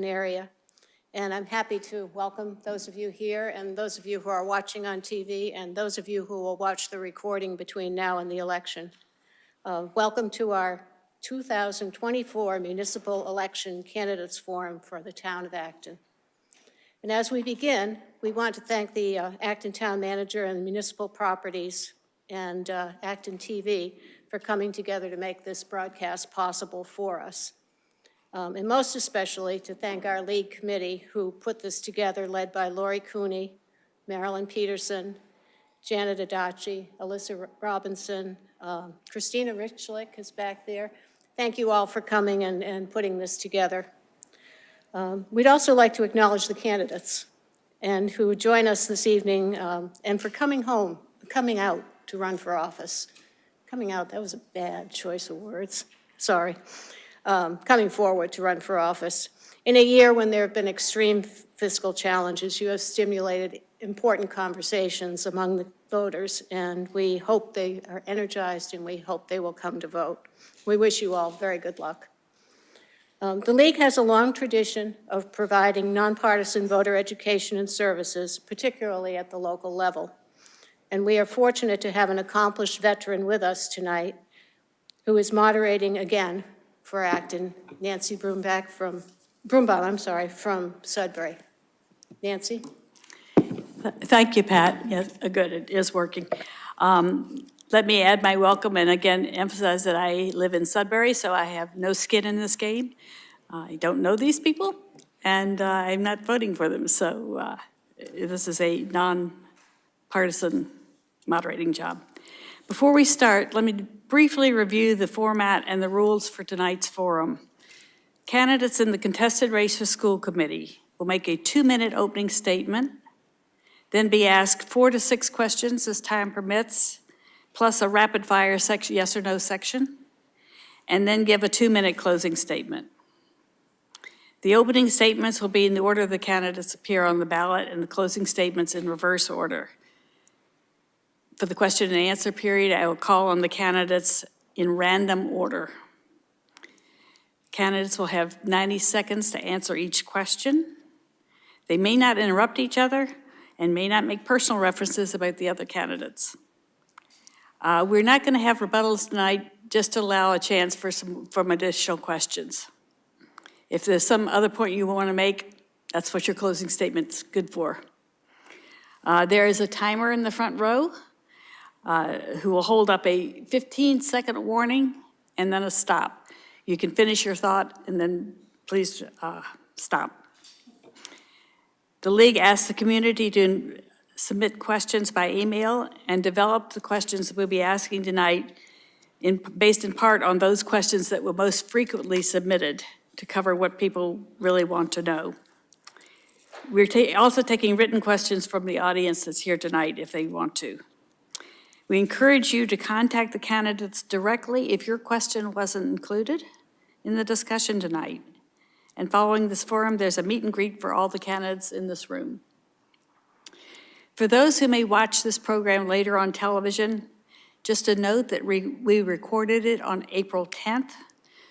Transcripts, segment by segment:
area. And I'm happy to welcome those of you here and those of you who are watching on TV and those of you who will watch the recording between now and the election. Welcome to our 2024 Municipal Election Candidates Forum for the town of Acton. And as we begin, we want to thank the Acton Town Manager and Municipal Properties and ActonTV for coming together to make this broadcast possible for us. And most especially to thank our league committee who put this together, led by Lori Cooney, Marilyn Peterson, Janet Adachi, Alyssa Robinson, Christina Richlick is back there. Thank you all for coming and putting this together. We'd also like to acknowledge the candidates and who join us this evening and for coming out to run for office. Coming out, that was a bad choice of words, sorry. Coming forward to run for office. In a year when there have been extreme fiscal challenges, you have stimulated important conversations among the voters, and we hope they are energized and we hope they will come to vote. We wish you all very good luck. The League has a long tradition of providing nonpartisan voter education and services, particularly at the local level. And we are fortunate to have an accomplished veteran with us tonight who is moderating again for Acton, Nancy Brumback from Sudbury. Nancy? Thank you, Pat. Yes, good, it is working. Let me add my welcome and again emphasize that I live in Sudbury, so I have no skin in this game. I don't know these people, and I'm not voting for them, so this is a non-partisan moderating job. Before we start, let me briefly review the format and the rules for tonight's forum. Candidates in the contested race for school committee will make a 2-minute opening statement, then be asked 4 to 6 questions as time permits, plus a rapid fire section, yes or no section, and then give a 2-minute closing statement. The opening statements will be in the order the candidates appear on the ballot and the closing statements in reverse order. For the question and answer period, I will call on the candidates in random order. Candidates will have 90 seconds to answer each question. They may not interrupt each other and may not make personal references about the other candidates. We're not going to have rebuttals tonight, just to allow a chance for some additional questions. If there's some other point you want to make, that's what your closing statement's good for. There is a timer in the front row who will hold up a 15-second warning and then a stop. You can finish your thought and then please stop. The League asks the community to submit questions by email and develop the questions that we'll be asking tonight based in part on those questions that were most frequently submitted to cover what people really want to know. We're also taking written questions from the audience that's here tonight if they want to. We encourage you to contact the candidates directly if your question wasn't included in the discussion tonight. And following this forum, there's a meet and greet for all the candidates in this room. For those who may watch this program later on television, just a note that we recorded it on April 10th,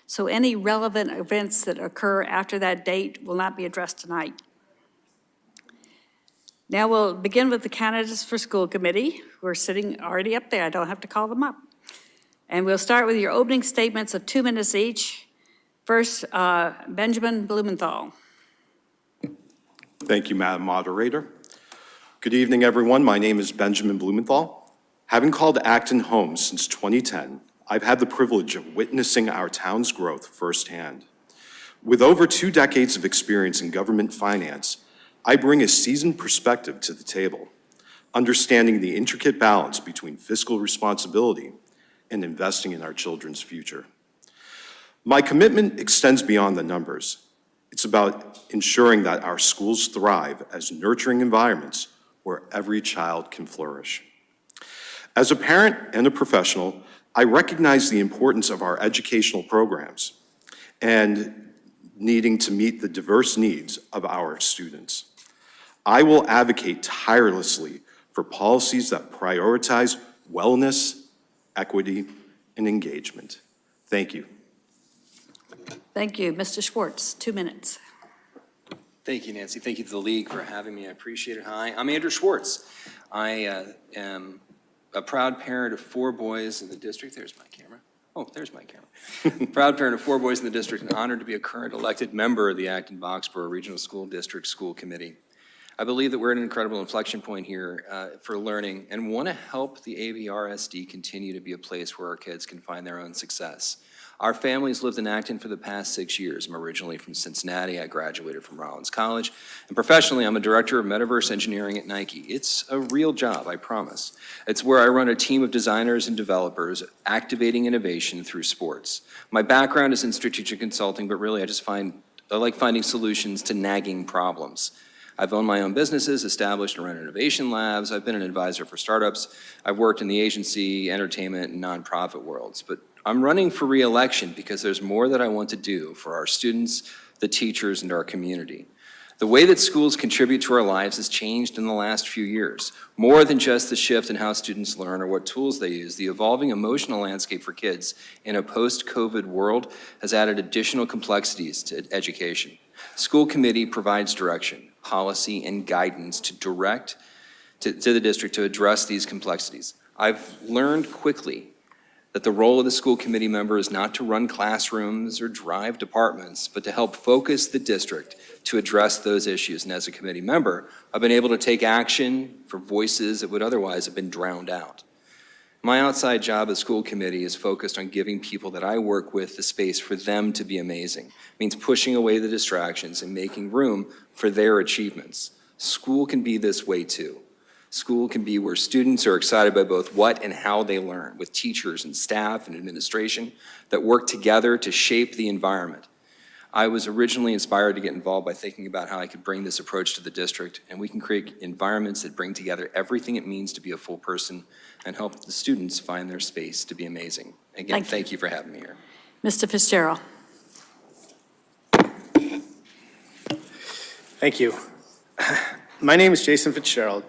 so any relevant events that occur after that date will not be addressed tonight. Now we'll begin with the candidates for school committee who are sitting already up there. I don't have to call them up. And we'll start with your opening statements of 2 minutes each. First, Benjamin Bloomenthal. Thank you, Madam Moderator. Good evening, everyone. My name is Benjamin Bloomenthal. Having called Acton home since 2010, I've had the privilege of witnessing our town's growth firsthand. With over 2 decades of experience in government finance, I bring a seasoned perspective to the table, understanding the intricate balance between fiscal responsibility and investing in our children's future. My commitment extends beyond the numbers. It's about ensuring that our schools thrive as nurturing environments where every child can flourish. As a parent and a professional, I recognize the importance of our educational programs and needing to meet the diverse needs of our students. I will advocate tirelessly for policies that prioritize wellness, equity, and engagement. Thank you. Thank you. Mr. Schwartz, 2 minutes. Thank you, Nancy. Thank you to the league for having me. I appreciate it. Hi, I'm Andrew Schwartz. I am a proud parent of 4 boys in the district. There's my camera. Oh, there's my camera. Proud parent of 4 boys in the district and honored to be a current elected member of the Acton-Boxborough Regional School District School Committee. I believe that we're at an incredible inflection point here for learning and want to help the ABRSD continue to be a place where our kids can find their own success. Our family's lived in Acton for the past 6 years. I'm originally from Cincinnati. I graduated from Rollins College. And professionally, I'm a director of metaverse engineering at Nike. It's a real job, I promise. It's where I run a team of designers and developers activating innovation through sports. My background is in strategic consulting, but really I like finding solutions to nagging problems. I've owned my own businesses, established and run innovation labs. I've been an advisor for startups. I've worked in the agency, entertainment, and nonprofit worlds. But I'm running for re-election because there's more that I want to do for our students, the teachers, and our community. The way that schools contribute to our lives has changed in the last few years. More than just the shift in how students learn or what tools they use, the evolving emotional landscape for kids in a post-COVID world has added additional complexities to education. School committee provides direction, policy, and guidance to the district to address these complexities. I've learned quickly that the role of the school committee member is not to run classrooms or drive departments, but to help focus the district to address those issues. And as a committee member, I've been able to take action for voices that would otherwise have been drowned out. My outside job as school committee is focused on giving people that I work with the space for them to be amazing. It means pushing away the distractions and making room for their achievements. School can be this way too. School can be where students are excited by both what and how they learn, with teachers and staff and administration that work together to shape the environment. I was originally inspired to get involved by thinking about how I could bring this approach to the district, and we can create environments that bring together everything it means to be a full person and help the students find their space to be amazing. Again, thank you for having me here. Mr. Fitzgerald. Thank you. My name is Jason Fitzgerald,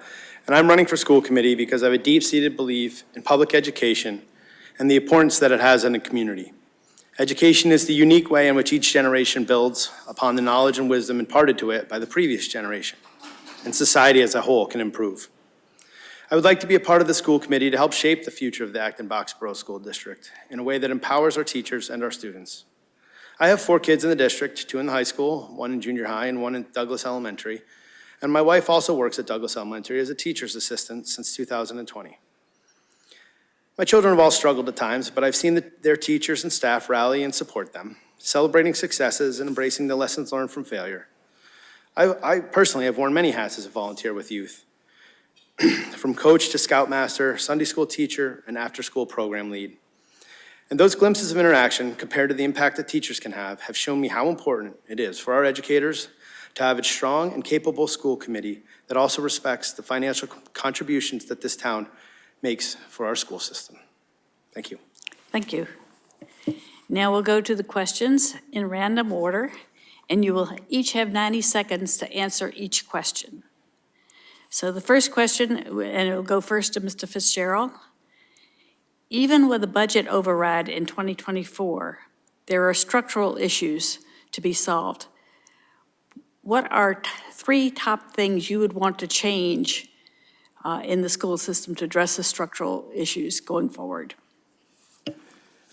and I'm running for school committee because I have a deep-seated belief in public education and the importance that it has in a community. Education is the unique way in which each generation builds upon the knowledge and wisdom imparted to it by the previous generation, and society as a whole can improve. I would like to be a part of the school committee to help shape the future of the Acton-Boxborough School District in a way that empowers our teachers and our students. I have 4 kids in the district, 2 in the high school, 1 in junior high, and 1 in Douglas Elementary. And my wife also works at Douglas Elementary as a teacher's assistant since 2020. My children have all struggled at times, but I've seen their teachers and staff rally and support them, celebrating successes and embracing the lessons learned from failure. I personally have worn many hats as a volunteer with youth, from coach to scoutmaster, Sunday school teacher, and after-school program lead. And those glimpses of interaction, compared to the impact that teachers can have shown me how important it is for our educators to have a strong and capable school committee that also respects the financial contributions that this town makes for our school system. Thank you. Thank you. Now we'll go to the questions in random order, and you will each have 90 seconds to answer each question. So the first question, and it will go first to Mr. Fitzgerald. Even with a budget override in 2024, there are structural issues to be solved. What are 3 top things you would want to change in the school system to address the structural issues going forward?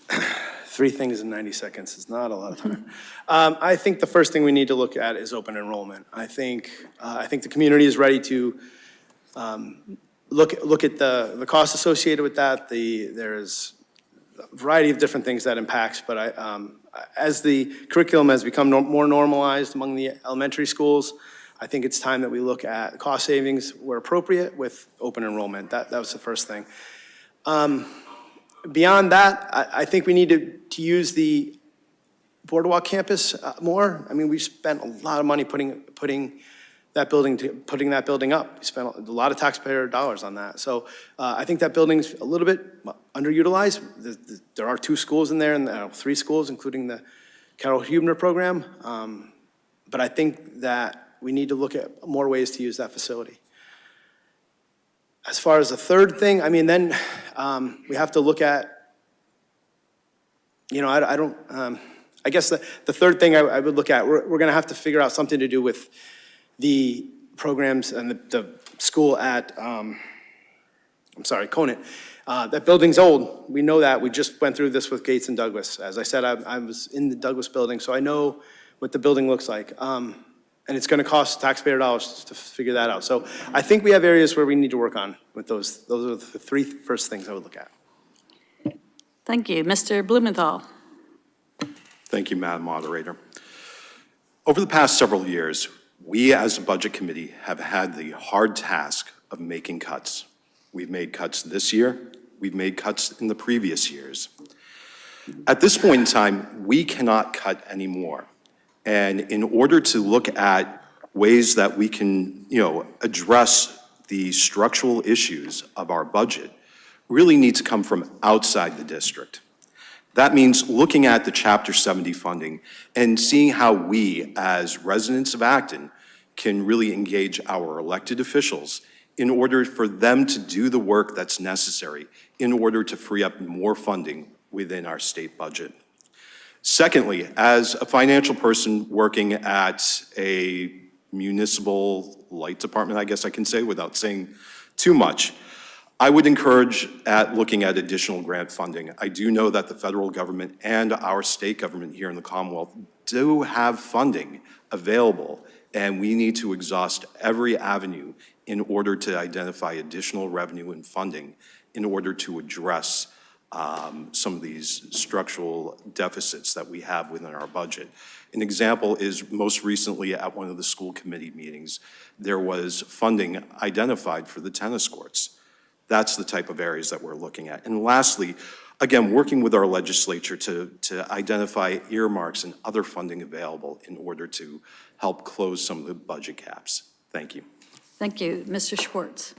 3 things in 90 seconds is not a lot of time. I think the first thing we need to look at is open enrollment. I think the community is ready to look at the costs associated with that. There's a variety of different things that impacts, but as the curriculum has become more normalized among the elementary schools, I think it's time that we look at cost savings where appropriate with open enrollment. That was the first thing. Beyond that, I think we need to use the Boardwalk campus more. I mean, we've spent a lot of money putting that building up. We spent a lot of taxpayer dollars on that. So I think that building's a little bit underutilized. There are 2 schools in there and 3 schools, including the Carol Huebner program. But I think that we need to look at more ways to use that facility. As far as the third thing, I mean, then we have to look at, I I guess the third thing I would look at, we're going to have to figure out something to do with the programs and the school at, Conant. That building's old. We know that. We just went through this with Gates and Douglas. As I said, I was in the Douglas building, so I know what the building looks like. And it's going to cost taxpayer dollars to figure that out. So I think we have areas where we need to work on with those. Those are the three first things I would look at. Thank you. Mr. Bloomenthal. Thank you, Madam Moderator. Over the past several years, we as a Budget Committee have had the hard task of making cuts. We've made cuts this year. We've made cuts in the previous years. At this point in time, we cannot cut anymore. And in order to look at ways that we can, address the structural issues of our budget, really need to come from outside the district. That means looking at the Chapter 70 funding and seeing how we, as residents of Acton, can really engage our elected officials in order for them to do the work that's necessary in order to free up more funding within our state budget. Secondly, as a financial person working at a municipal light department, I guess I can say without saying too much, I would encourage at looking at additional grant funding. I do know that the federal government and our state government here in the Commonwealth do have funding available, and we need to exhaust every avenue in order to identify additional revenue and funding in order to address some of these structural deficits that we have within our budget. An example is most recently at one of the school committee meetings, there was funding identified for the tennis courts. That's the type of areas that we're looking at. And lastly, again, working with our legislature to identify earmarks and other funding available in order to help close some of the budget gaps. Thank you. Thank you. Mr. Schwartz.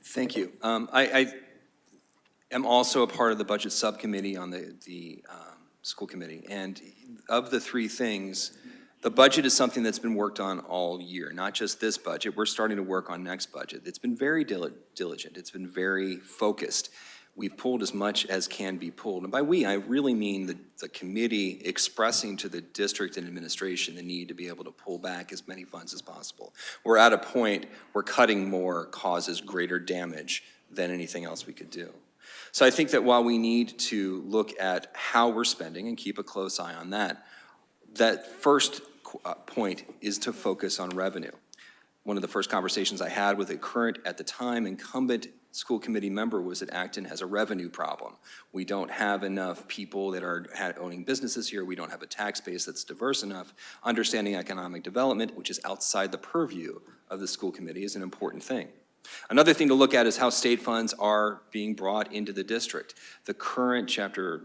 Thank you. I am also a part of the budget subcommittee on the school committee. And of the three things, the budget is something that's been worked on all year, not just this budget. We're starting to work on next budget. It's been very diligent. It's been very focused. We've pulled as much as can be pulled. And by we, I really mean the committee expressing to the district and administration the need to be able to pull back as many funds as possible. We're at a point where cutting more causes greater damage than anything else we could do. So I think that while we need to look at how we're spending and keep a close eye on that, that first point is to focus on revenue. One of the first conversations I had with a current, at the time, incumbent school committee member was that Acton has a revenue problem. We don't have enough people that are owning businesses here. We don't have a tax base that's diverse enough. Understanding economic development, which is outside the purview of the school committee, is an important thing. Another thing to look at is how state funds are being brought into the district. The current Chapter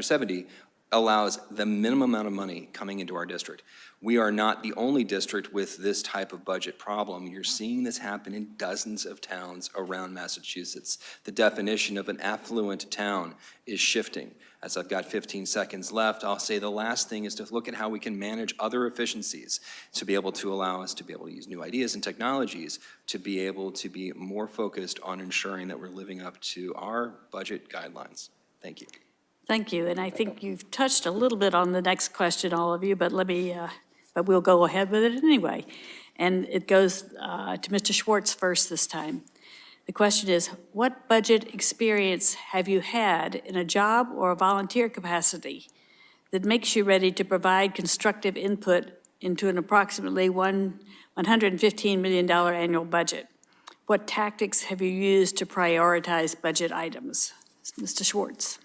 70 allows the minimum amount of money coming into our district. We are not the only district with this type of budget problem. You're seeing this happen in dozens of towns around Massachusetts. The definition of an affluent town is shifting. As I've got 15 seconds left, I'll say the last thing is to look at how we can manage other efficiencies to be able to allow us to be able to use new ideas and technologies to be able to be more focused on ensuring that we're living up to our budget guidelines. Thank you. Thank you. And I think you've touched a little bit on the next question, all of you, but but we'll go ahead with it anyway. And it goes to Mr. Schwartz first this time. The question is, what budget experience have you had in a job or a volunteer capacity that makes you ready to provide constructive input into an approximately $115 million annual budget? What tactics have you used to prioritize budget items? Mr. Schwartz.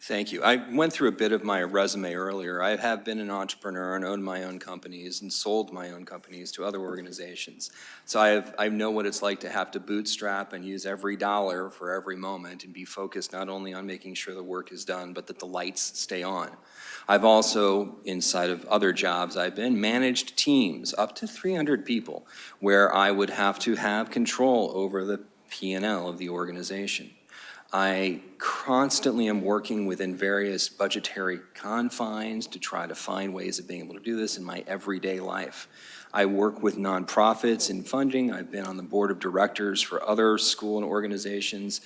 Thank you. I went through a bit of my resume earlier. I have been an entrepreneur and owned my own companies and sold my own companies to other organizations. So I know what it's like to have to bootstrap and use every dollar for every moment and be focused not only on making sure the work is done, but that the lights stay on. I've also, inside of other jobs I've been, managed teams up to 300 people where I would have to have control over the P&L of the organization. I constantly am working within various budgetary confines to try to find ways of being able to do this in my everyday life. I work with nonprofits in funding. I've been on the board of directors for other school and organizations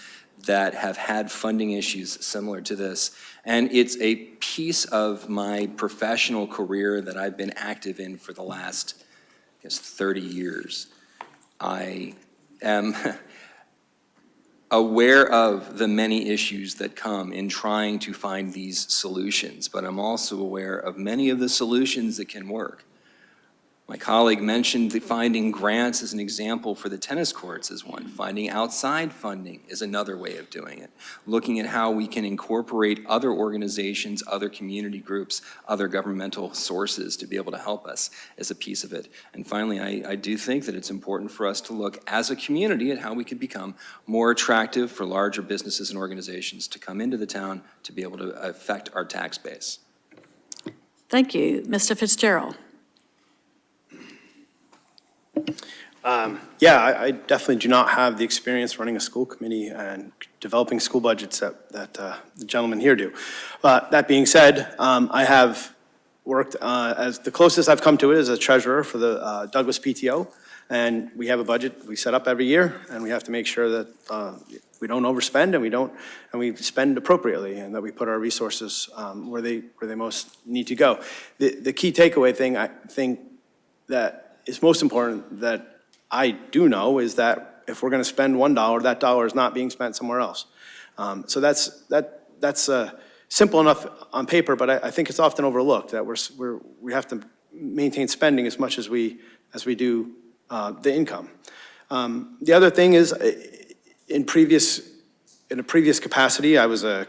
that have had funding issues similar to this. And it's a piece of my professional career that I've been active in for the last, I guess, 30 years. I am aware of the many issues that come in trying to find these solutions, but I'm also aware of many of the solutions that can work. My colleague mentioned the finding grants as an example for the tennis courts as one. Finding outside funding is another way of doing it. Looking at how we can incorporate other organizations, other community groups, other governmental sources to be able to help us is a piece of it. And finally, I do think that it's important for us to look as a community at how we could become more attractive for larger businesses and organizations to come into the town to be able to affect our tax base. Thank you. Mr. Fitzgerald. Yeah, I definitely do not have the experience running a school committee and developing school budgets that the gentlemen here do. But that being said, I have worked as the closest I've come to it as a treasurer for the Douglas PTO, and we have a budget we set up every year, and we have to make sure that we don't overspend and we spend appropriately, and that we put our resources where they most need to go. The key takeaway thing I think that is most important that I do know is that if we're going to spend $1, that dollar is not being spent somewhere else. So that's simple enough on paper, but I think it's often overlooked that we have to maintain spending as much as we do the income. The other thing is, in a previous capacity, I was a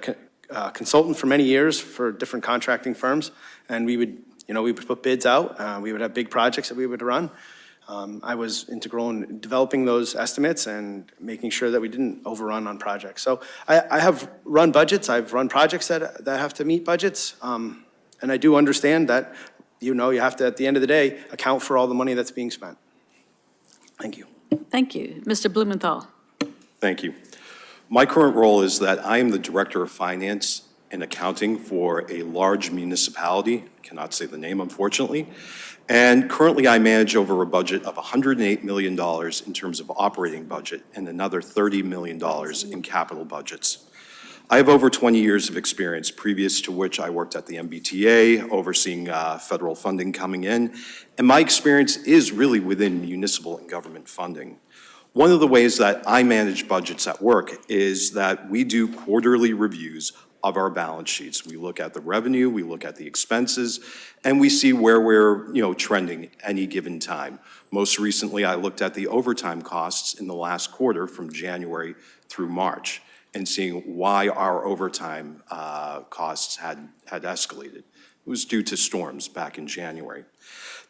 consultant for many years for different contracting firms, and we would put bids out. We would have big projects that we would run. I was integral in developing those estimates and making sure that we didn't overrun on projects. So I have run budgets. I've run projects that have to meet budgets. And I do understand that, you have to, at the end of the day, account for all the money that's being spent. Thank you. Thank you. Mr. Bloomenthal. Thank you. My current role is that I am the Director of Finance and Accounting for a large municipality, cannot say the name unfortunately, and currently I manage over a budget of $108 million in terms of operating budget and another $30 million in capital budgets. I have over 20 years of experience, previous to which I worked at the MBTA, overseeing federal funding coming in, and my experience is really within municipal and government funding. One of the ways that I manage budgets at work is that we do quarterly reviews of our balance sheets. We look at the revenue, we look at the expenses, and we see where we're, trending any given time. Most recently, I looked at the overtime costs in the last quarter from January through March and seeing why our overtime costs had escalated. It was due to storms back in January.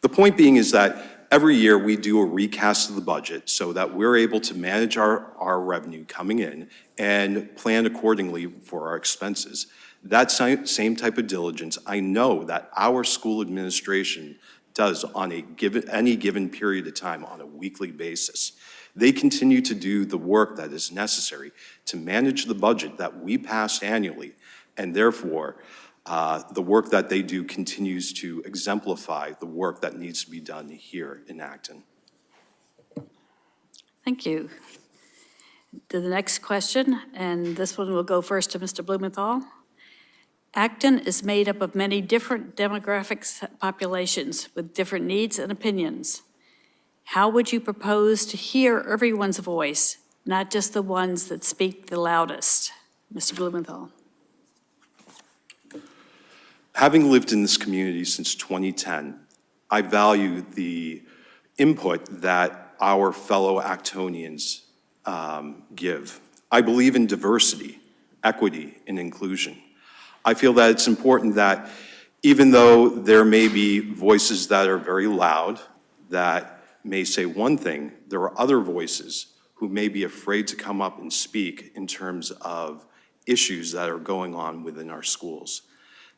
The point being is that every year we do a recast of the budget so that we're able to manage our revenue coming in and plan accordingly for our expenses. That same type of diligence, I know that our school administration does on any given period of time on a weekly basis. They continue to do the work that is necessary to manage the budget that we pass annually, and therefore, the work that they do continues to exemplify the work that needs to be done here in Acton. Thank you. To the next question, and this one will go first to Mr. Bloomenthal. Acton is made up of many different demographic populations with different needs and opinions. How would you propose to hear everyone's voice, not just the ones that speak the loudest? Mr. Bloomenthal. Having lived in this community since 2010, I value the input that our fellow Actonians give. I believe in diversity, equity, and inclusion. I feel that it's important that even though there may be voices that are very loud, that may say one thing, there are other voices who may be afraid to come up and speak in terms of issues that are going on within our schools.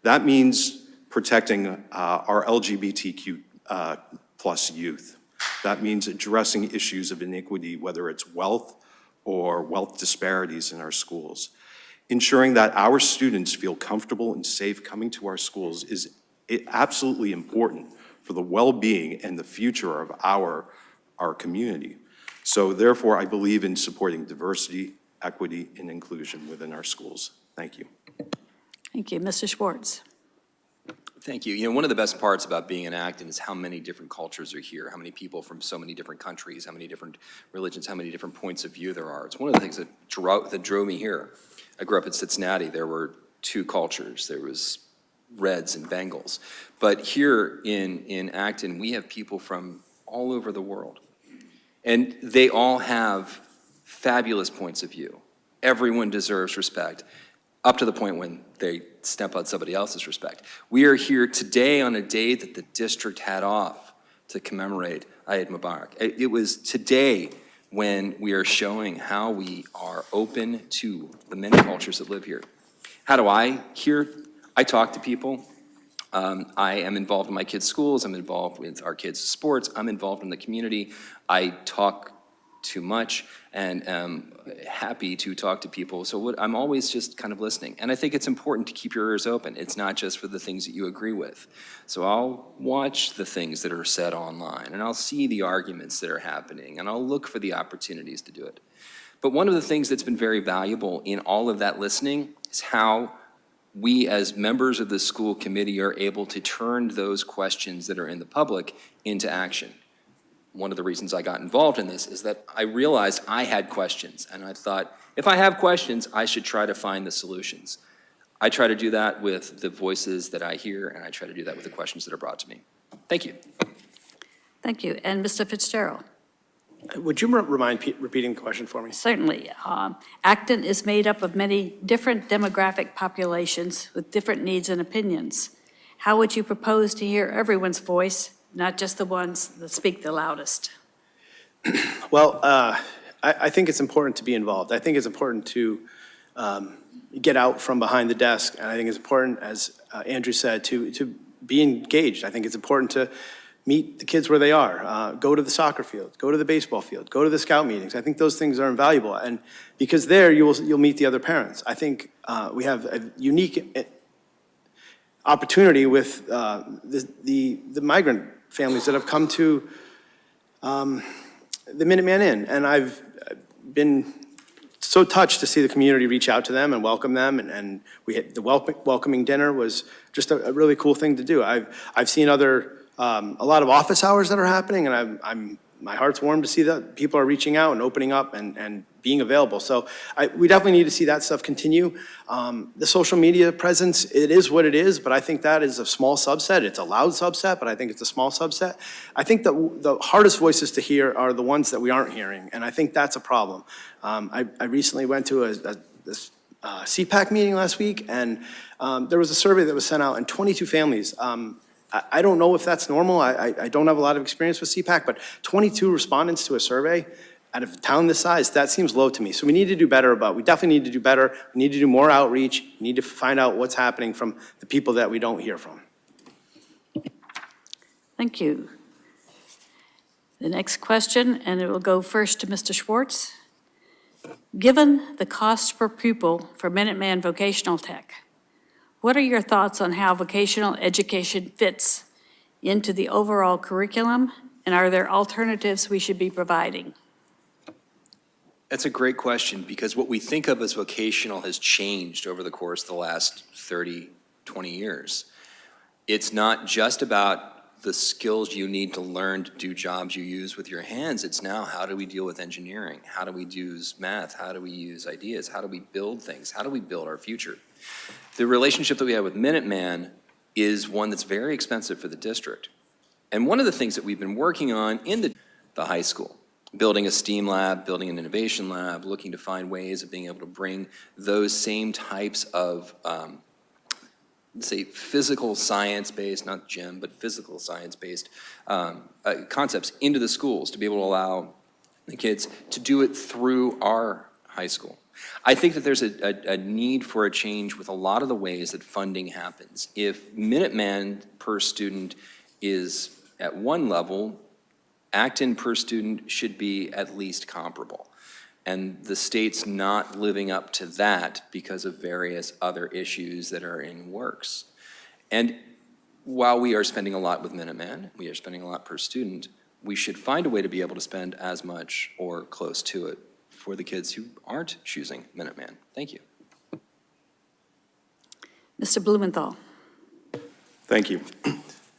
That means protecting our LGBTQ plus youth. That means addressing issues of inequity, whether it's wealth or wealth disparities in our schools. Ensuring that our students feel comfortable and safe coming to our schools is absolutely important for the well-being and the future of our community. So therefore, I believe in supporting diversity, equity, and inclusion within our schools. Thank you. Thank you. Mr. Schwartz. Thank you. You know, one of the best parts about being in Acton is how many different cultures are here, how many people from so many different countries, how many different religions, how many different points of view there are. It's one of the things that drove me here. I grew up in Cincinnati. There were two cultures. There was Reds and Bengals. But here in Acton, we have people from all over the world. And they all have fabulous points of view. Everyone deserves respect, up to the point when they step on somebody else's respect. We are here today on a day that the district had off to commemorate Eid Mubarak. It was today when we are showing how we are open to the many cultures that live here. How do I hear? I talk to people. I am involved in my kids' schools. I'm involved with our kids' sports. I'm involved in the community. I talk too much and am happy to talk to people. So I'm always just kind of listening. And I think it's important to keep your ears open. It's not just for the things that you agree with. So I'll watch the things that are said online, and I'll see the arguments that are happening, and I'll look for the opportunities to do it. But one of the things that's been very valuable in all of that listening is how we as members of the school committee are able to turn those questions that are in the public into action. One of the reasons I got involved in this is that I realized I had questions, and I thought, if I have questions, I should try to find the solutions. I try to do that with the voices that I hear, and I try to do that with the questions that are brought to me. Thank you. Thank you. And Mr. Fitzgerald. Would you mind repeating the question for me? Certainly. Acton is made up of many different demographic populations with different needs and opinions. How would you propose to hear everyone's voice, not just the ones that speak the loudest? Well, I think it's important to be involved. I think it's important to get out from behind the desk, and I think it's important, as Andrew said, to be engaged. I think it's important to meet the kids where they are, go to the soccer field, go to the baseball field, go to the scout meetings. I think those things are invaluable, and because there you'll meet the other parents. I think we have a unique opportunity with the migrant families that have come to the Minuteman Inn, and I've been so touched to see the community reach out to them and welcome them, and we had the welcoming dinner was just a really cool thing to do. I've seen a lot of office hours that are happening, and my heart's warm to see that people are reaching out and opening up and being available. So we definitely need to see that stuff continue. The social media presence, it is what it is, but I think that is a small subset. It's a loud subset, but I think it's a small subset. I think the hardest voices to hear are the ones that we aren't hearing, and I think that's a problem. I recently went to a CPAC meeting last week, and there was a survey that was sent out, and 22 families. I don't know if that's normal. I don't have a lot of experience with CPAC, but 22 respondents to a survey out of a town this size, that seems low to me. So we need to do better we definitely need to do better. We need to do more outreach. We need to find out what's happening from the people that we don't hear from. Thank you. The next question, and it will go first to Mr. Schwartz. Given the cost per pupil for Minuteman Vocational Tech, what are your thoughts on how vocational education fits into the overall curriculum, and are there alternatives we should be providing? That's a great question, because what we think of as vocational has changed over the course of the last 30, 20 years. It's not just about the skills you need to learn to do jobs you use with your hands. It's now, how do we deal with engineering? How do we use math? How do we use ideas? How do we build things? How do we build our future? The relationship that we have with Minuteman is one that's very expensive for the district. And one of the things that we've been working on in the high school, building a STEAM lab, building an innovation lab, looking to find ways of being able to bring those same types of, say, physical science-based, not gym, but physical science-based concepts into the schools to be able to allow the kids to do it through our high school. I think that there's a need for a change with a lot of the ways that funding happens. If Minuteman per student is at one level, Acton per student should be at least comparable. And the state's not living up to that because of various other issues that are in works. And while we are spending a lot with Minuteman, we are spending a lot per student, we should find a way to be able to spend as much or close to it for the kids who aren't choosing Minuteman. Thank you. Mr. Blumenthal. Thank you.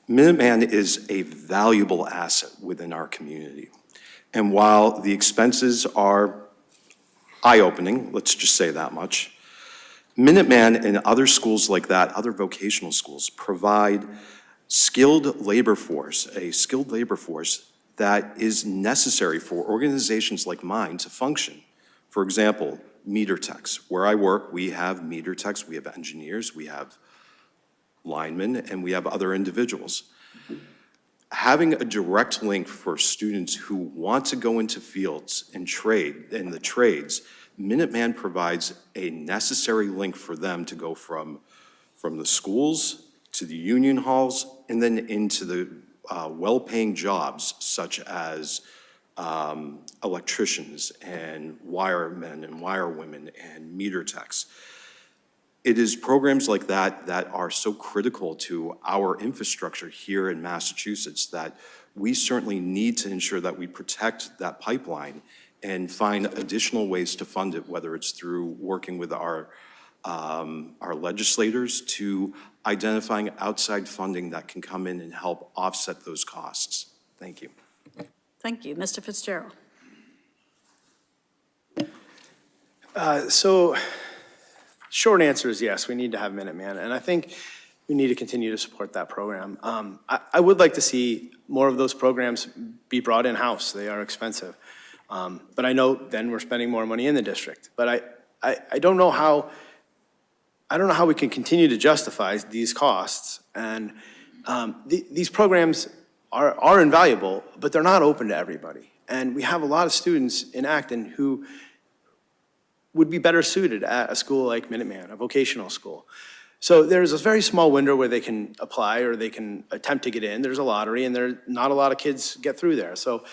Minuteman is a valuable asset within our community. And while the expenses are eye-opening, let's just say that much, Minuteman and other schools like that, other vocational schools, provide a skilled labor force that is necessary for organizations like mine to function. For example, meter techs. Where I work, we have meter techs, we have engineers, we have linemen, and we have other individuals. Having a direct link for students who want to go into fields and in the trades, Minuteman provides a necessary link for them to go from the schools to the union halls and then into the well-paying jobs such as electricians and wiremen and wirewomen and meter techs. It is programs like that that are so critical to our infrastructure here in Massachusetts that we certainly need to ensure that we protect that pipeline and find additional ways to fund it, whether it's through working with our legislators to identifying outside funding that can come in and help offset those costs. Thank you. Thank you. Mr. Fitzgerald. So, short answer is yes, we need to have Minuteman, and I think we need to continue to support that program. I would like to see more of those programs be brought in-house. They are expensive. But I know then we're spending more money in the district. But I don't know how we can continue to justify these costs. And these programs are invaluable, but they're not open to everybody. And we have a lot of students in Acton who would be better suited at a school like Minuteman, a vocational school. So there's a very small window where they can apply or they can attempt to get in. There's a lottery, and not a lot of kids get through there. So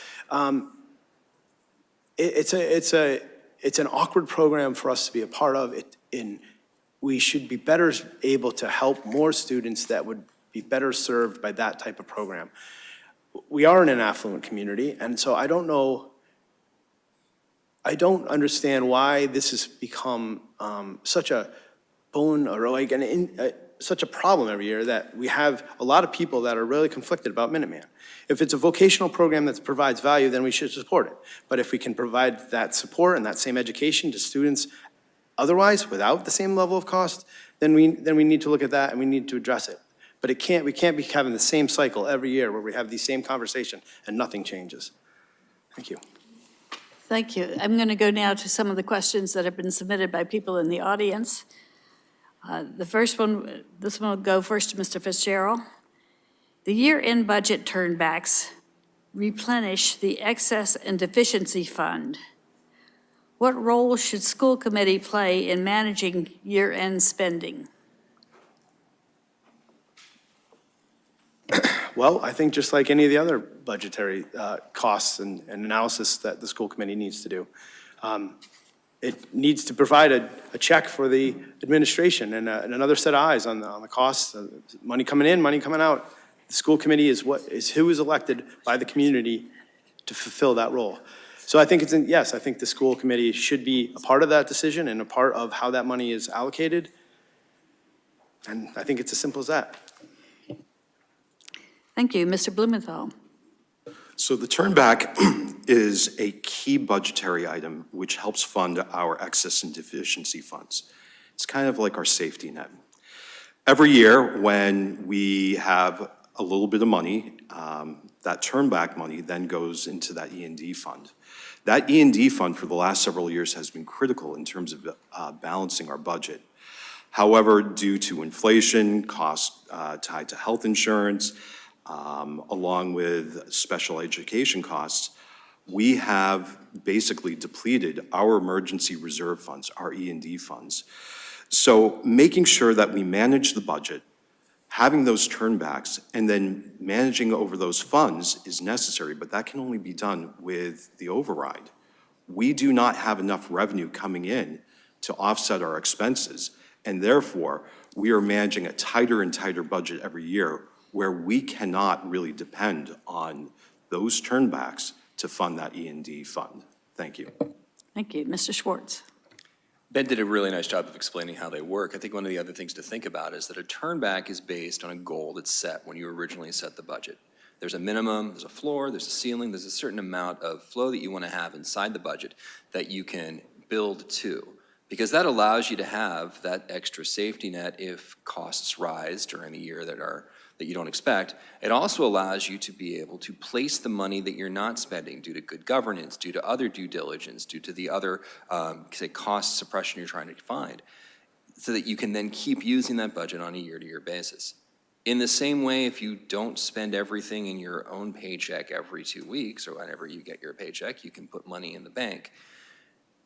it's an awkward program for us to be a part of. We should be better able to help more students that would be better served by that type of program. We are in an affluent community, and so I don't understand why this has become such a bone or like such a problem every year that we have a lot of people that are really conflicted about Minuteman. If it's a vocational program that provides value, then we should support it. But if we can provide that support and that same education to students otherwise without the same level of cost, then we need to look at that and we need to address it. But we can't be having the same cycle every year where we have the same conversation and nothing changes. Thank you. Thank you. I'm going to go now to some of the questions that have been submitted by people in the audience. The first one, this one will go first to Mr. Fitzgerald. The year-end budget turnbacks replenish the excess and deficiency fund. What role should school committee play in managing year-end spending? Well, I think just like any of the other budgetary costs and analysis that the school committee needs to do, it needs to provide a check for the administration and another set of eyes on the costs, money coming in, money coming out. The school committee is who is elected by the community to fulfill that role. So I think yes, I think the school committee should be a part of that decision and a part of how that money is allocated. And I think it's as simple as that. Thank you. Mr. Bloomenthal. So the turnback is a key budgetary item which helps fund our excess and deficiency funds. It's kind of like our safety net. Every year when we have a little bit of money, that turnback money then goes into that E&D fund. That E&D fund for the last several years has been critical in terms of balancing our budget. However, due to inflation, costs tied to health insurance, along with special education costs, we have basically depleted our emergency reserve funds, our E&D funds. So making sure that we manage the budget, having those turnbacks, and then managing over those funds is necessary, but that can only be done with the override. We do not have enough revenue coming in to offset our expenses, and therefore, we are managing a tighter and tighter budget every year where we cannot really depend on those turnbacks to fund that E&D fund. Thank you. Thank you. Mr. Schwartz. Ben did a really nice job of explaining how they work. I think one of the other things to think about is that a turnback is based on a goal that's set when you originally set the budget. There's a minimum, there's a floor, there's a ceiling, there's a certain amount of flow that you want to have inside the budget that you can build to. Because that allows you to have that extra safety net if costs rise during the year that you don't expect. It also allows you to be able to place the money that you're not spending due to good governance, due to other due diligence, due to the other, say, cost suppression you're trying to find, so that you can then keep using that budget on a year-to-year basis. In the same way, if you don't spend everything in your own paycheck every 2 weeks, or whenever you get your paycheck, you can put money in the bank.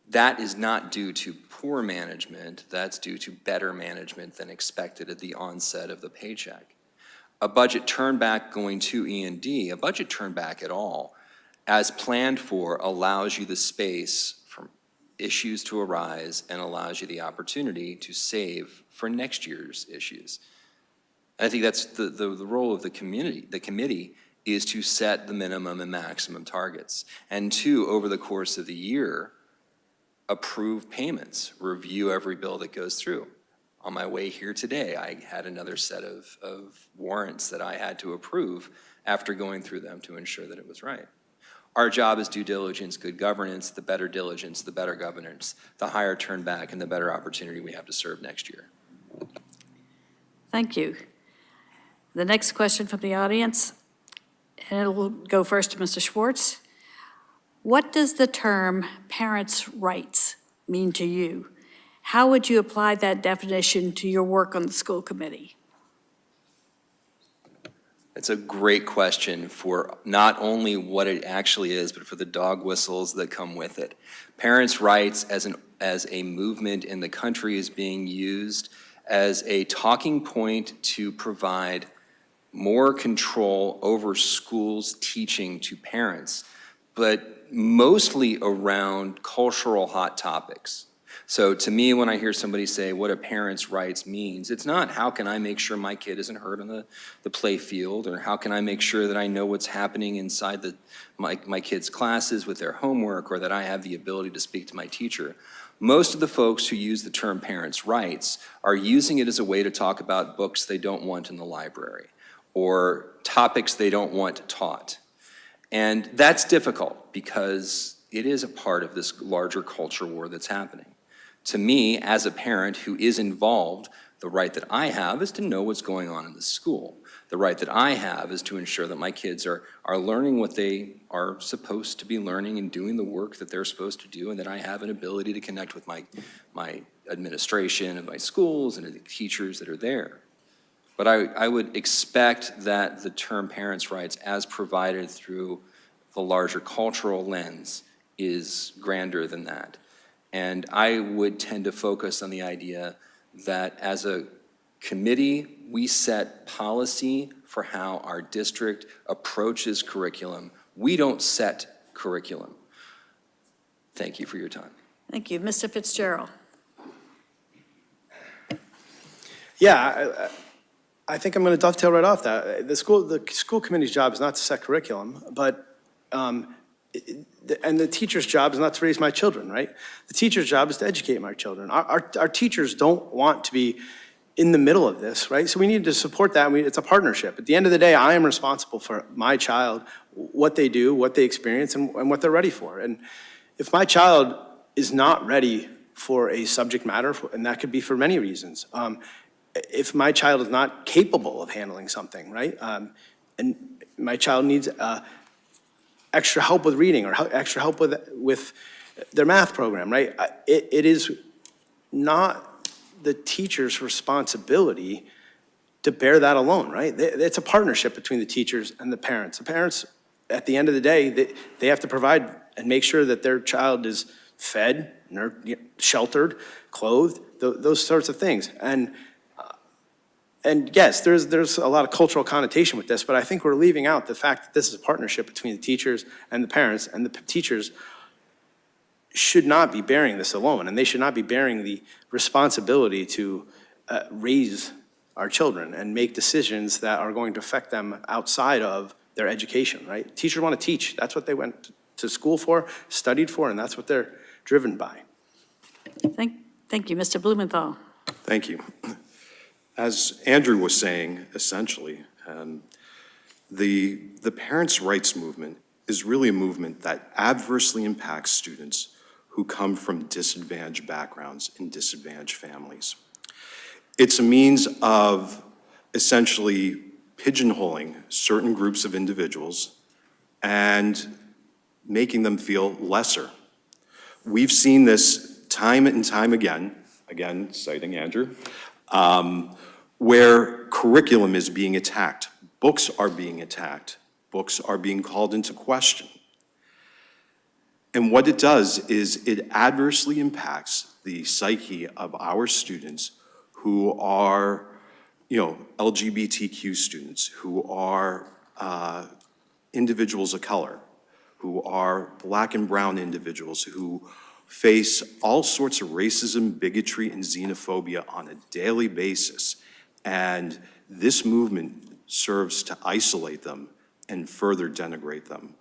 That is not due to poor management, that's due to better management than expected at the onset of the paycheck. A budget turnback going to E&D, a budget turnback at all, as planned for, allows you the space for issues to arise and allows you the opportunity to save for next year's issues. I think that's the role of the committee is to set the minimum and maximum targets. And two, over the course of the year, approve payments, review every bill that goes through. On my way here today, I had another set of warrants that I had to approve after going through them to ensure that it was right. Our job is due diligence, good governance. The better diligence, the better governance, the higher turnback, and the better opportunity we have to serve next year. Thank you. The next question from the audience, and it will go first to Mr. Schwartz. What does the term parents' rights mean to you? How would you apply that definition to your work on the school committee? It's a great question for not only what it actually is, but for the dog whistles that come with it. Parents' rights as a movement in the country is being used as a talking point to provide more control over schools' teaching to parents, but mostly around cultural hot topics. So to me, when I hear somebody say what a parent's rights means, it's not how can I make sure my kid isn't hurt on the play field, or how can I make sure that I know what's happening inside my kids' classes with their homework, or that I have the ability to speak to my teacher. Most of the folks who use the term parents' rights are using it as a way to talk about books they don't want in the library, or topics they don't want taught. And that's difficult because it is a part of this larger culture war that's happening. To me, as a parent who is involved, the right that I have is to know what's going on in the school. The right that I have is to ensure that my kids are learning what they are supposed to be learning and doing the work that they're supposed to do, and that I have an ability to connect with my administration and my schools and the teachers that are there. But I would expect that the term parents' rights as provided through the larger cultural lens is grander than that. And I would tend to focus on the idea that as a committee, we set policy for how our district approaches curriculum. We don't set curriculum. Thank you for your time. Thank you. Mr. Fitzgerald. Yeah, I think I'm going to dovetail right off that. The school committee's job is not to set curriculum, but and the teacher's job is not to raise my children, right? The teacher's job is to educate my children. Our teachers don't want to be in the middle of this, right? So we need to support that. It's a partnership. At the end of the day, I am responsible for my child, what they do, what they experience, and what they're ready for. And if my child is not ready for a subject matter, and that could be for many reasons, if my child is not capable of handling something, right? And my child needs extra help with reading or extra help with their math program, right? It is not the teacher's responsibility to bear that alone, right? It's a partnership between the teachers and the parents. The parents, at the end of the day, they have to provide and make sure that their child is fed, sheltered, clothed, those sorts of things. And yes, there's a lot of cultural connotation with this, but I think we're leaving out the fact that this is a partnership between the teachers and the parents, and the teachers should not be bearing this alone, and they should not be bearing the responsibility to raise our children and make decisions that are going to affect them outside of their education, right? Teachers want to teach. That's what they went to school for, studied for, and that's what they're driven by. Thank you, Mr. Bloomenthal. Thank you. As Andrew was saying, essentially, the parents' rights movement is really a movement that adversely impacts students who come from disadvantaged backgrounds and disadvantaged families. It's a means of essentially pigeonholing certain groups of individuals and making them feel lesser. We've seen this time and time again citing Andrew, where curriculum is being attacked, books are being attacked, books are being called into question. And what it does is it adversely impacts the psyche of our students who are, LGBTQ students, who are individuals of color, who are Black and brown individuals, who face all sorts of racism, bigotry, and xenophobia on a daily basis. And this movement serves to isolate them and further denigrate them.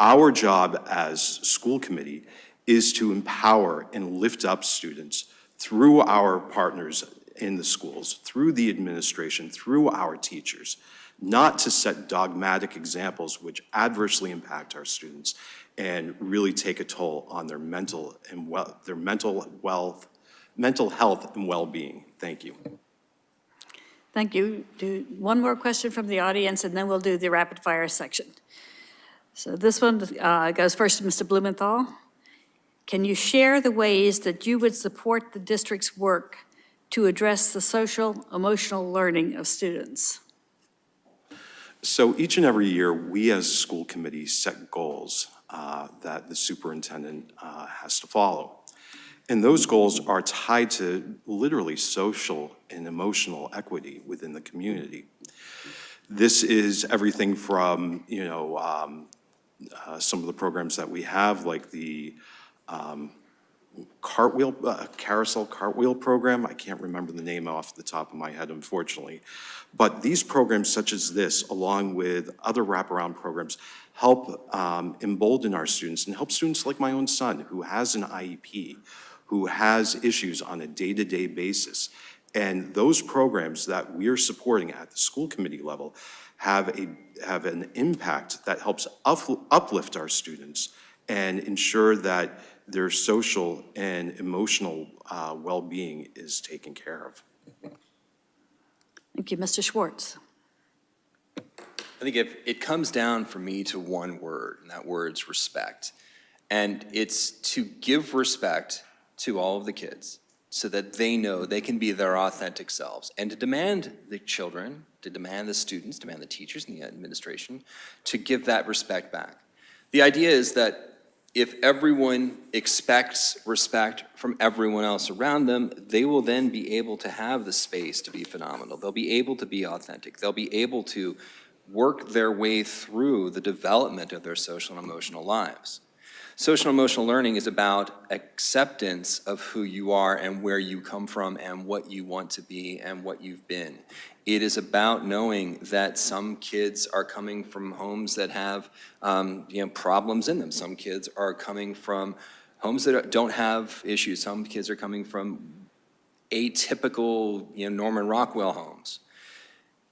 Our job as school committee is to empower and lift up students through our partners in the schools, through the administration, through our teachers, not to set dogmatic examples which adversely impact our students and really take a toll on their mental health and well-being. Thank you. Thank you. Do one more question from the audience, and then we'll do the rapid-fire section. So this one goes first to Mr. Bloomenthal. Can you share the ways that you would support the district's work to address the social, emotional learning of students? So each and every year, we as a school committee set goals that the superintendent has to follow. And those goals are tied to literally social and emotional equity within the community. This is everything from, some of the programs that we have, like the carousel cartwheel program. I can't remember the name off the top of my head, unfortunately. But these programs such as this, along with other wraparound programs, help embolden our students and help students like my own son, who has an IEP, who has issues on a day-to-day basis. And those programs that we're supporting at the school committee level have an impact that helps uplift our students and ensure that their social and emotional well-being is taken care of. Thank you, Mr. Schwartz. I think if it comes down for me to one word, and that word's respect. And it's to give respect to all of the kids so that they know they can be their authentic selves, and to demand the children, to demand the students, demand the teachers and the administration to give that respect back. The idea is that if everyone expects respect from everyone else around them, they will then be able to have the space to be phenomenal. They'll be able to be authentic. They'll be able to work their way through the development of their social and emotional lives. Social and emotional learning is about acceptance of who you are and where you come from and what you want to be and what you've been. It is about knowing that some kids are coming from homes that have problems in them. Some kids are coming from homes that don't have issues. Some kids are coming from atypical Norman Rockwell homes.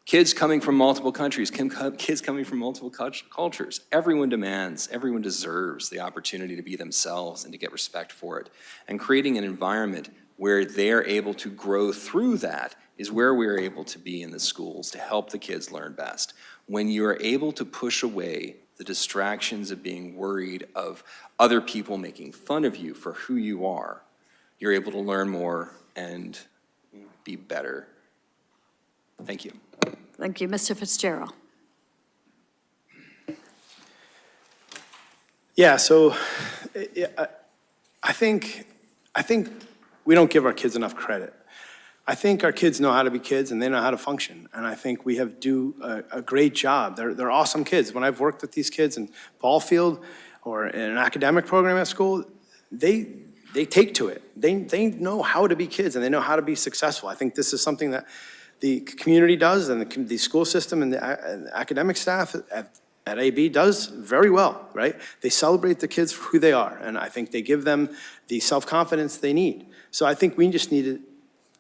Kids coming from multiple countries, kids coming from multiple cultures. Everyone deserves the opportunity to be themselves and to get respect for it. And creating an environment where they're able to grow through that is where we're able to be in the schools to help the kids learn best. When you're able to push away the distractions of being worried of other people making fun of you for who you are, you're able to learn more and be better. Thank you. Thank you, Mr. Fitzgerald. Yeah, so I think we don't give our kids enough credit. I think our kids know how to be kids and they know how to function. And I think we do a great job. They're awesome kids. When I've worked with these kids in ball field or in an academic program at school, they take to it. They know how to be kids and they know how to be successful. I think this is something that the community does, and the school system and the academic staff at AB does very well, right? They celebrate the kids for who they are, and I think they give them the self-confidence they need. So I think we just need to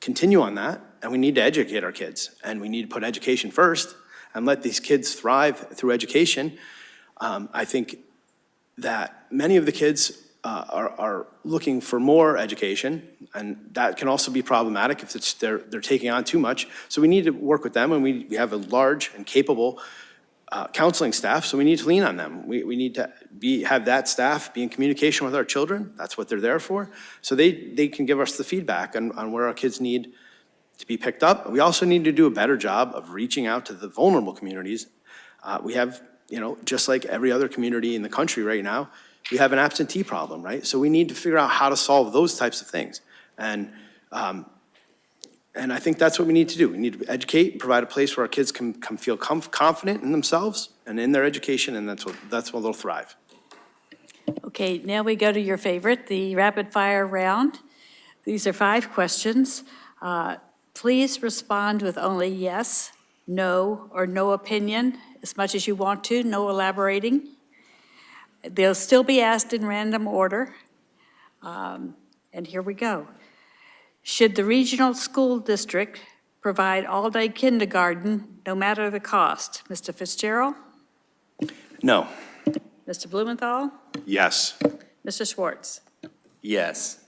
continue on that, and we need to educate our kids, and we need to put education first and let these kids thrive through education. I think that many of the kids are looking for more education, and that can also be problematic if they're taking on too much. So we need to work with them, and we have a large and capable counseling staff, so we need to lean on them. We need to have that staff be in communication with our children. That's what they're there for. So they can give us the feedback on where our kids need to be picked up. We also need to do a better job of reaching out to the vulnerable communities. We have, just like every other community in the country right now, we have an absentee problem, right? So we need to figure out how to solve those types of things. And I think that's what we need to do. We need to educate and provide a place where our kids can feel confident in themselves and in their education, and that's where they'll thrive. Okay, now we go to your favorite, the rapid fire round. These are 5 questions. Please respond with only yes, no, or no opinion, as much as you want to, no elaborating. They'll still be asked in random order. And here we go. Should the regional school district provide all-day kindergarten, no matter the cost? Mr. Fitzgerald? No. Mr. Bloomenthal? Yes. Mr. Schwartz? Yes.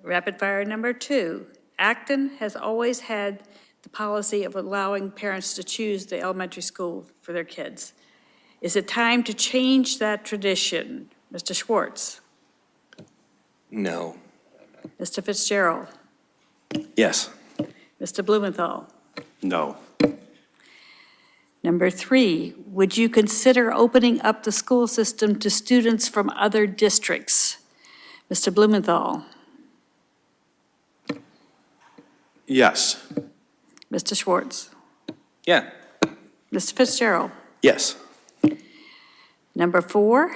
Rapid fire number 2. Acton has always had the policy of allowing parents to choose the elementary school for their kids. Is it time to change that tradition? Mr. Schwartz? No. Mr. Fitzgerald? Yes. Mr. Bloomenthal? No. Number 3, would you consider opening up the school system to students from other districts? Mr. Bloomenthal? Yes. Mr. Schwartz? Yeah. Mr. Fitzgerald? Yes. Number 4,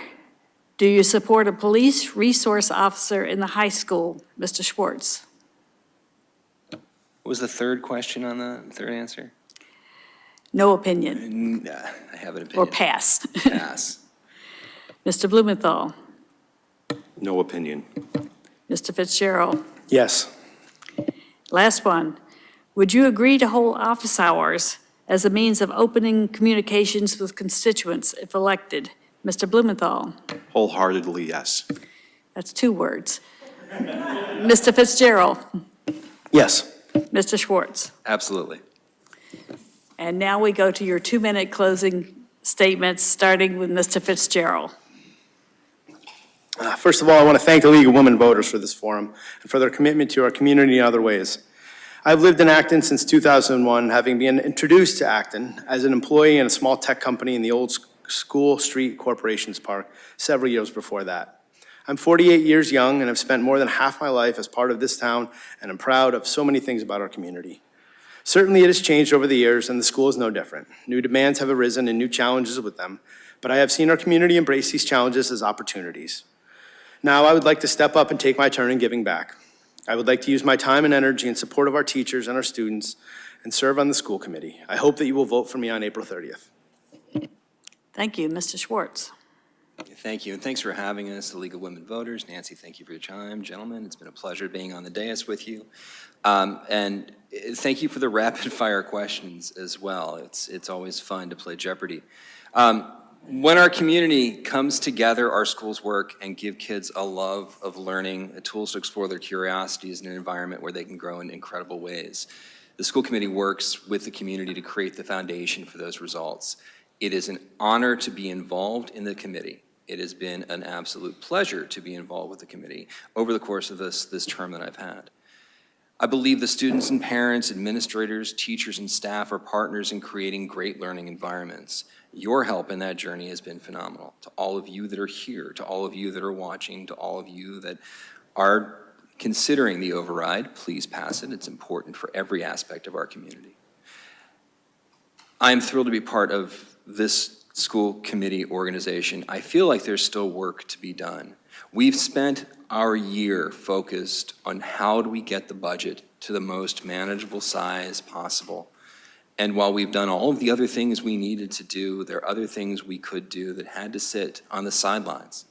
do you support a police resource officer in the high school? Mr. Schwartz? What was the third question on the third answer? No opinion, I have an opinion. or pass. Pass. Mr. Bloomenthal? No opinion. Mr. Fitzgerald? Yes. Last one, would you agree to hold office hours as a means of opening communications with constituents if elected? Mr. Bloomenthal? Wholeheartedly, yes. That's 2 words. Mr. Fitzgerald? Yes. Mr. Schwartz? Absolutely. And now we go to your 2-minute closing statements, starting with Mr. Fitzgerald. First of all, I want to thank the League of Women Voters for this forum and for their commitment to our community in other ways. I've lived in Acton since 2001, having been introduced to Acton as an employee in a small tech company in the old School Street Corporations Park several years before that. I'm 48 years young and have spent more than half my life as part of this town, and I'm proud of so many things about our community. Certainly it has changed over the years, and the school is no different. New demands have arisen and new challenges with them, but I have seen our community embrace these challenges as opportunities. Now I would like to step up and take my turn in giving back. I would like to use my time and energy in support of our teachers and our students and serve on the school committee. I hope that you will vote for me on April 30th. Thank you, Mr. Schwartz. Thank you, and thanks for having us, the League of Women Voters. Nancy, thank you for your time. Gentlemen, it's been a pleasure being on the dais with you. And thank you for the rapid-fire questions as well. It's always fun to play Jeopardy. When our community comes together, our schools work and give kids a love of learning, the tools to explore their curiosities in an environment where they can grow in incredible ways. The school committee works with the community to create the foundation for those results. It is an honor to be involved in the committee. It has been an absolute pleasure to be involved with the committee over the course of this term that I've had. I believe the students and parents, administrators, teachers, and staff are partners in creating great learning environments. Your help in that journey has been phenomenal. To all of you that are here, to all of you that are watching, to all of you that are considering the override, please pass it. It's important for every aspect of our community. I'm thrilled to be part of this school committee organization. I feel like there's still work to be done. We've spent our year focused on how do we get the budget to the most manageable size possible. And while we've done all of the other things we needed to do, there are other things we could do that had to sit on the sidelines.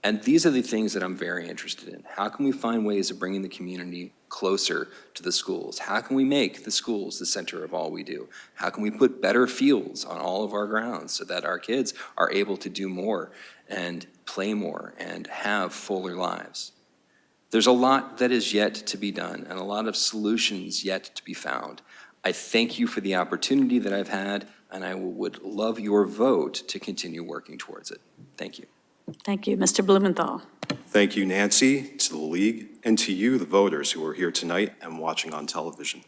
And these are the things that I'm very interested in. How can we find ways of bringing the community closer to the schools? How can we make the schools the center of all we do? How can we put better fields on all of our grounds so that our kids are able to do more and play more and have fuller lives? There's a lot that is yet to be done and a lot of solutions yet to be found. I thank you for the opportunity that I've had, and I would love your vote to continue working towards it. Thank you. Thank you. Mr. Bloomenthal. Thank you, Nancy, to the league, and to you, the voters who are here tonight and watching on television.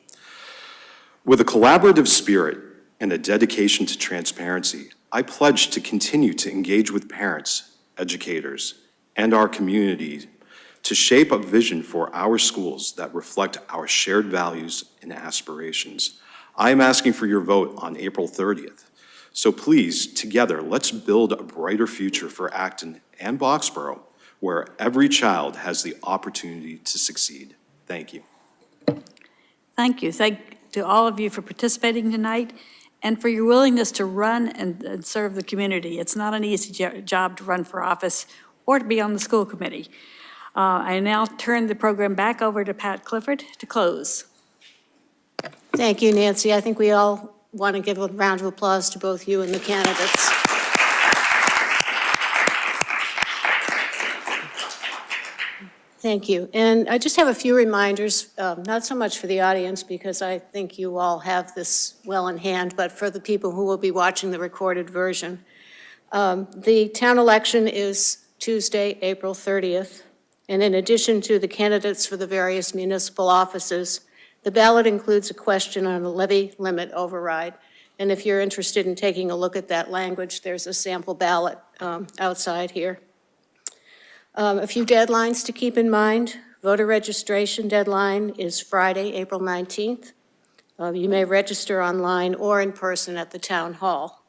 With a collaborative spirit and a dedication to transparency, I pledge to continue to engage with parents, educators, and our community to shape a vision for our schools that reflect our shared values and aspirations. I am asking for your vote on April 30th. So please, together, let's build a brighter future for Acton and Boxborough, where every child has the opportunity to succeed. Thank you. Thank you. Thank to all of you for participating tonight and for your willingness to run and serve the community. It's not an easy job to run for office or to be on the school committee. I now turn the program back over to Pat Clifford to close. Thank you, Nancy. I think we all want to give a round of applause to both you and the candidates. Thank you. And I just have a few reminders, not so much for the audience because I think you all have this well in hand, but for the people who will be watching the recorded version. The town election is Tuesday, April 30th. And in addition to the candidates for the various municipal offices, the ballot includes a question on a levy limit override. And if you're interested in taking a look at that language, there's a sample ballot outside here. A few deadlines to keep in mind. Voter registration deadline is Friday, April 19th. You may register online or in person at the town hall.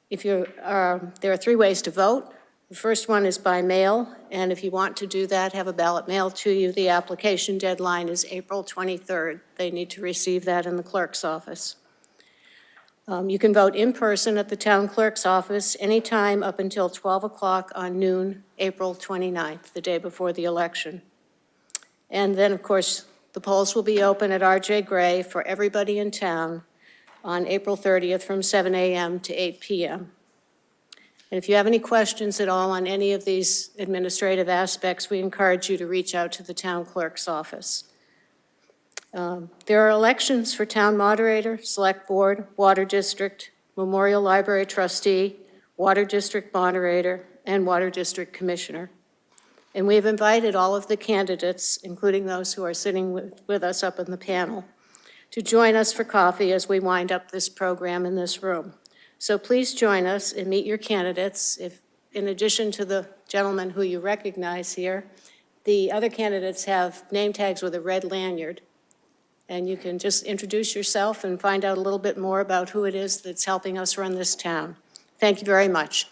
There are 3 ways to vote. The first one is by mail, and if you want to do that, have a ballot mailed to you. The application deadline is April 23rd. They need to receive that in the clerk's office. You can vote in person at the town clerk's office anytime up until 12 o'clock on noon, April 29th, the day before the election. And then, of course, the polls will be open at R.J. Gray for everybody in town on April 30th from 7 a.m. to 8 p.m. And if you have any questions at all on any of these administrative aspects, we encourage you to reach out to the town clerk's office. There are elections for town moderator, select board, water district, memorial library trustee, water district moderator, and water district commissioner. And we've invited all of the candidates, including those who are sitting with us up in the panel, to join us for coffee as we wind up this program in this room. So please join us and meet your candidates. If, in addition to the gentleman who you recognize here, the other candidates have name tags with a red lanyard. And you can just introduce yourself and find out a little bit more about who it is that's helping us run this town. Thank you very much.